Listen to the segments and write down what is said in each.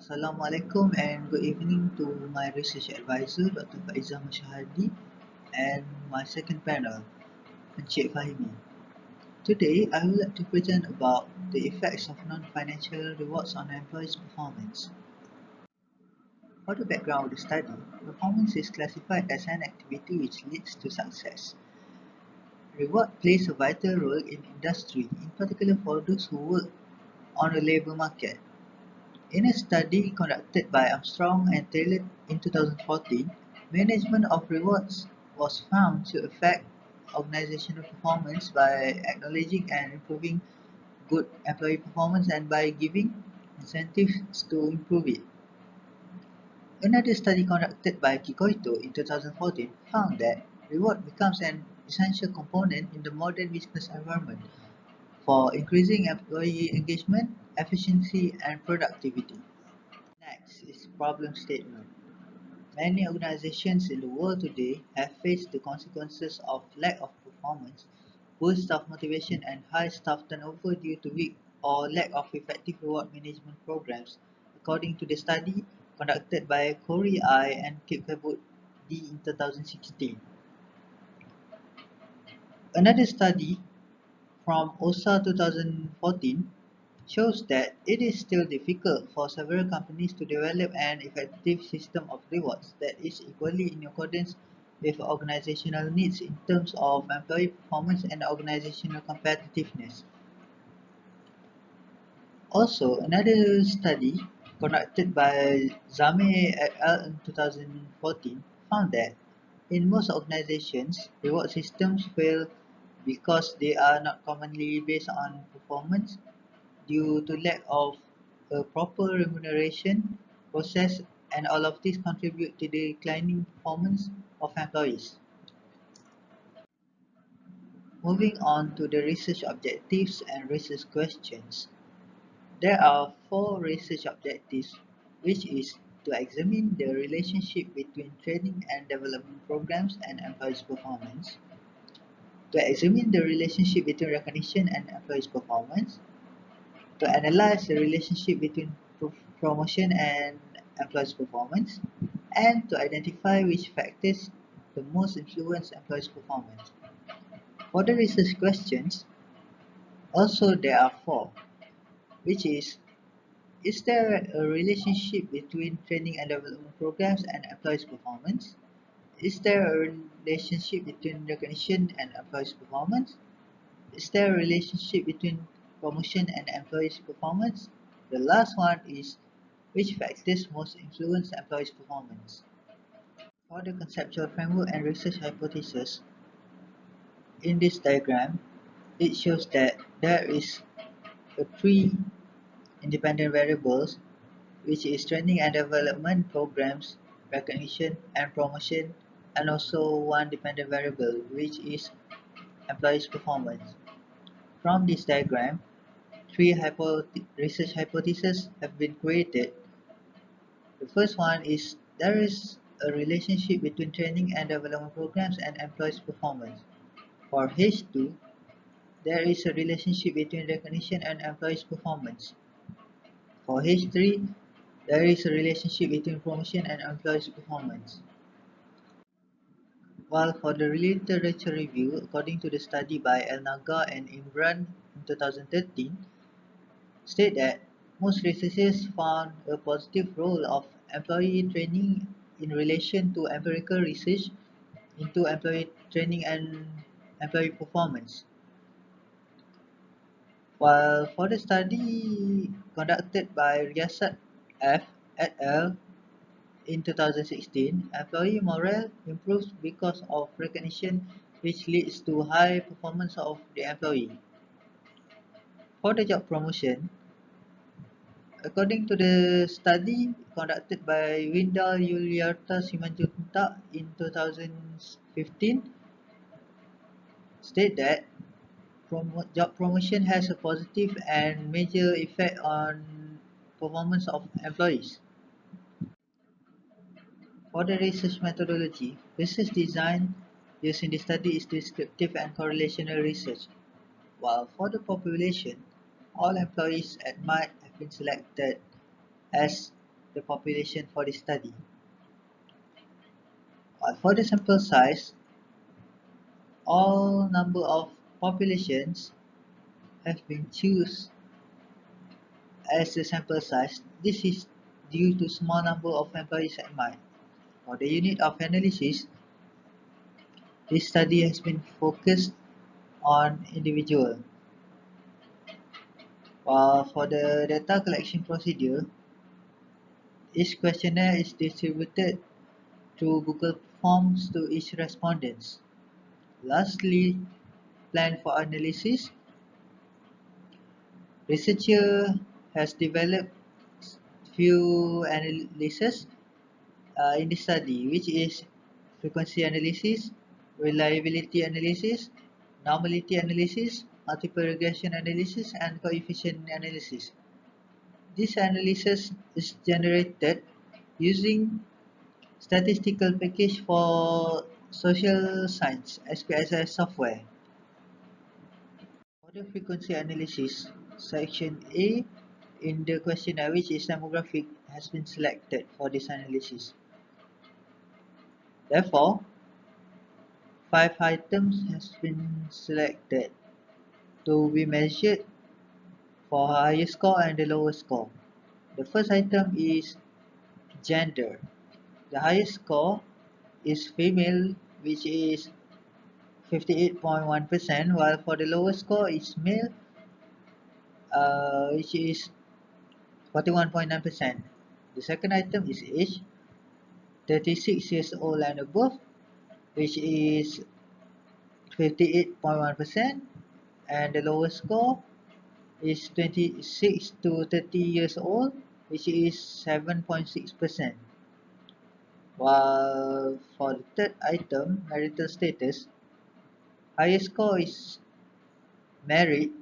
Assalamualaikum and good evening to my research advisor Dr. Faizah Mashahadi and my second panel, Encik Fahimi. Today, I would like to present about the effects of non-financial rewards on employees' performance. For the background of the study, performance is classified as an activity which leads to success. Reward plays a vital role in industry, in particular for those who work on the labour market. In a study conducted by Armstrong and Taylor in 2014, management of rewards was found to affect organizational performance by acknowledging and improving good employee performance and by giving incentives to improve it. Another study conducted by Kikoito in 2014 found that reward becomes an essential component in the modern business environment for increasing employee engagement, efficiency, and productivity. Next is problem statement. Many organizations in the world today have faced the consequences of lack of performance, poor staff motivation, and high staff turnover due to weak or lack of effective reward management programs, according to the study conducted by Corey I. and Kipkabut D. in 2016. Another study from OSA 2014 shows that it is still difficult for several companies to develop an effective system of rewards that is equally in accordance with organizational needs in terms of employee performance and organizational competitiveness. Also, another study conducted by Zame et al. In 2014 found that in most organizations, reward systems fail because they are not commonly based on performance due to lack of a proper remuneration process, and all of these contribute to the declining performance of employees. Moving on to the research objectives and research questions. There are four research objectives, which is to examine the relationship between training and development programs and employees' performance, to examine the relationship between recognition and employees' performance, to analyze the relationship between promotion and employees' performance, and to identify which factors the most influence employees' performance. For the research questions, also there are four, which is there a relationship between training and development programs and employees' performance? Is there a relationship between recognition and employees' performance? Is there a relationship between promotion and employees' performance? The last one is which factors most influence employees' performance? For the conceptual framework and research hypothesis, in this diagram, it shows that there is three independent variables, which is training and development programs, recognition and promotion, and also one dependent variable, which is employees' performance. From this diagram, three research hypotheses have been created. The first one is there is a relationship between training and development programs and employees' performance. For H2, there is a relationship between recognition and employees' performance. For H3, there is a relationship between promotion and employees' performance. While for the literature review, according to the study by El Naga and Imran in 2013, state that most researchers found a positive role of employee training in relation to empirical research into employee training and employee performance. While for the study conducted by Riyasat F. et al. In 2016, employee morale improves because of recognition, which leads to high performance of the employee. For the job promotion, according to the study conducted by Winda Yuliarta Simanjunta in 2015, state that job promotion has a positive and major effect on performance of employees. For the research methodology, research design used in the study is descriptive and correlational research, while for the population, all employees at MIT have been selected as the population for the study. For the sample size, all number of populations have been chosen as the sample size. This is due to small number of employees at mind. For the unit of analysis, this study has been focused on individual. While for the data collection procedure, each questionnaire is distributed through Google Forms to each respondent. Lastly, plan for analysis. Researcher has developed few analyses in the study, which is frequency analysis, reliability analysis, normality analysis, multiple regression analysis, and coefficient analysis. This analysis is generated using statistical package for social science SPSS software. For the frequency analysis, section A in the questionnaire, which is demographic, has been selected for this analysis. Therefore, 5 items has been selected to be measured for higher score and the lower score. The first item is gender. The highest score is female, which is 58.1%, while for the lowest score is male, which is 41.9%. The second item is age, 36 years old and above, which is 58.1%, and the lowest score is 26 to 30 years old, which is 7.6%. While for the third item, marital status, highest score is married,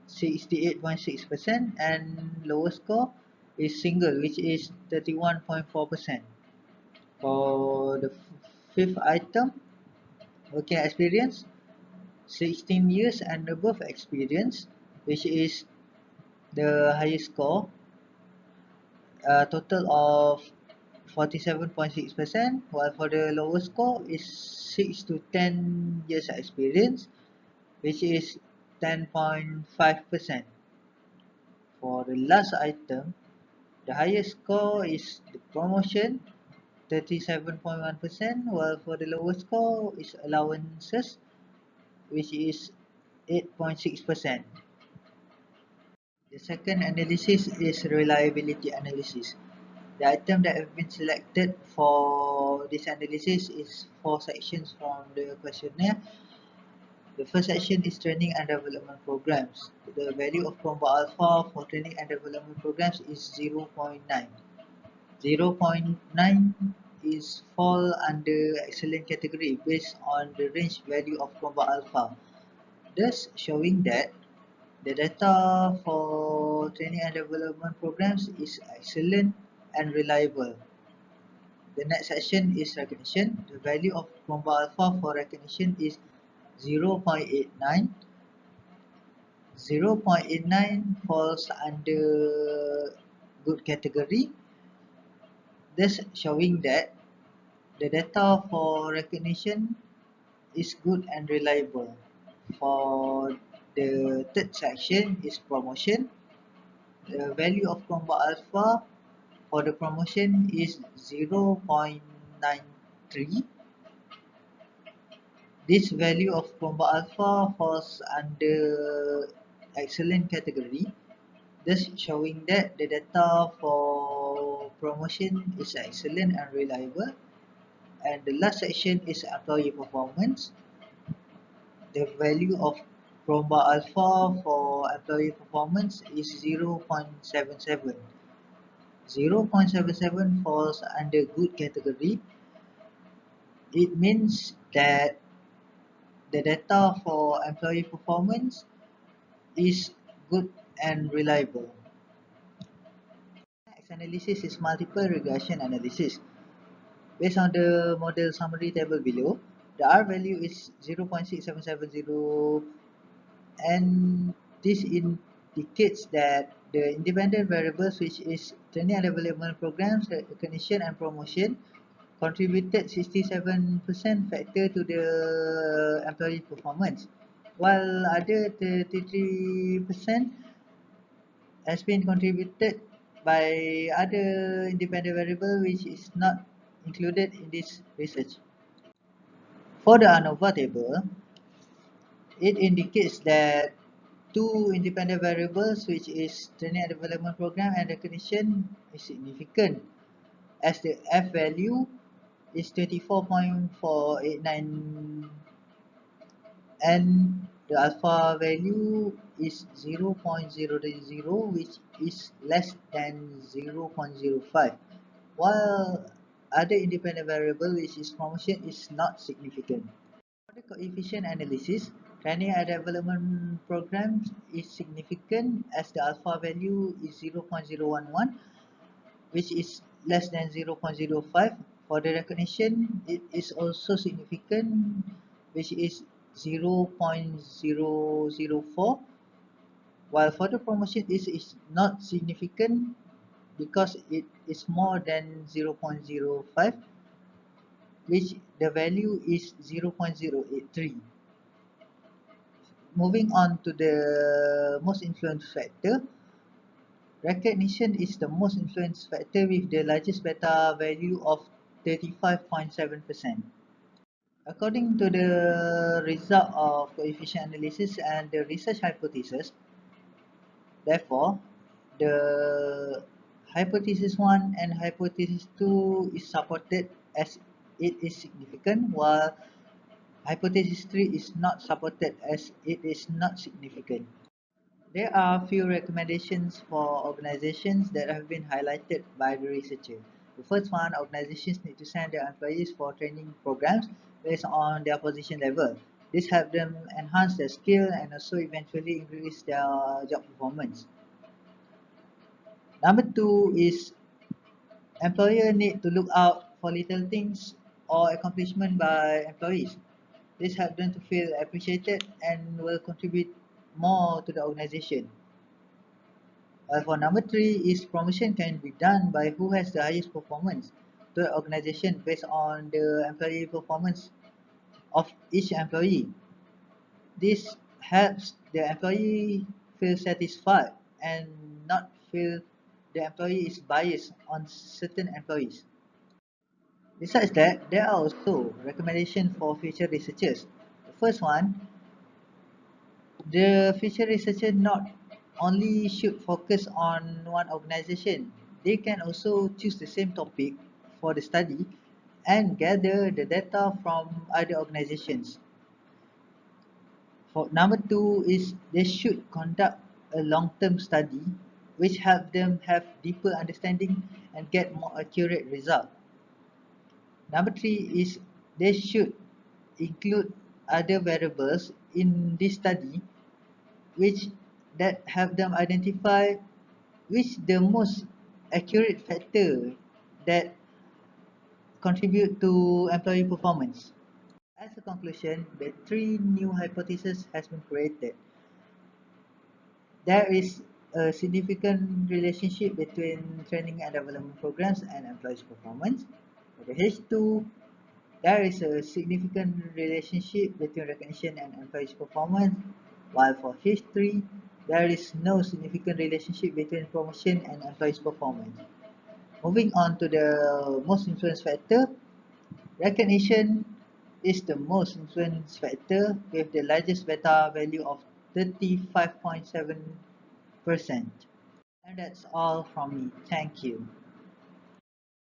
68.6%, and lowest score is single, which is 31.4%. For the fifth item, working experience, 16 years and above experience, which is the highest score, a total of 47.6%, while for the lowest score is 6 to 10 years experience, which is 10.5%. For the last item, the highest score is the promotion, 37.1%, while for the lowest score is allowances, which is 8.6%. The second analysis is reliability analysis. The item that have been selected for this analysis is 4 sections from the questionnaire. The first section is training and development programs. The value of combo alpha for training and development programs is 0.9. 0.9 is fall under excellent category based on the range value of combo alpha, thus showing that the data for training and development programs is excellent and reliable. The next section is recognition. The value of combo alpha for recognition is 0.89. 0.89 falls under good category, thus showing that the data for recognition is good and reliable. For the third section is promotion. The value of combo alpha for the promotion is 0.93. This value of combo alpha falls under excellent category, thus showing that the data for promotion is excellent and reliable. And the last section is employee performance. The value of combo alpha for employee performance is 0.77. 0.77 falls under good category. It means that the data for employee performance is good and reliable. Next analysis is multiple regression analysis. Based on the model summary table below, the R value is 0.6770, and this indicates that the independent variables, which is training and development programs, recognition and promotion contributed 67% factor to the employee performance, while other 33% has been contributed by other independent variable which is not included in this research. For the ANOVA table, it indicates that two independent variables which is training and development program and recognition is significant as the F value is 24.489 and the alpha value is 0.000 which is less than 0.05, while other independent variable which is promotion is not significant. For the coefficient analysis, training and development programs is significant as the alpha value is 0.011 which is less than 0.05. For the recognition, it is also significant which is 0.004, while for the promotion it is not significant because it is more than 0.05, which the value is 0.083. Moving on to the most influence factor, recognition is the most influence factor with the largest beta value of 35.7%. According to the result of coefficient analysis and the research hypothesis, therefore, the hypothesis 1 and hypothesis 2 is supported as it is significant, while hypothesis 3 is not supported as it is not significant. There are few recommendations for organizations that have been highlighted by the researcher. The first one, organizations need to send their employees for training programs based on their position level. This helps them enhance their skill and also eventually increase their job performance. Number two is employer need to look out for little things or accomplishment by employees. This helps them to feel appreciated and will contribute more to the organization. For number three is promotion can be done by who has the highest performance to the organization based on the employee performance of each employee. This helps the employee feel satisfied and not feel the employee is biased on certain employees. Besides that, there are also recommendations for future researchers. The first one, the future researcher not only should focus on one organization, they can also choose the same topic for the study and gather the data from other organizations. For number two is they should conduct a long-term study which help them have deeper understanding and get more accurate result. Number three is they should include other variables in this study which that help them identify which the most accurate factor that contribute to employee performance. As a conclusion, the three new hypotheses has been created. There is a significant relationship between training and development programs and employees' performance. For the H2, there is a significant relationship between recognition and employees' performance, while for H3, there is no significant relationship between promotion and employees' performance. Moving on to the most influence factor, recognition is the most influence factor with the largest beta value of 35.7%. And that's all from me. Thank you.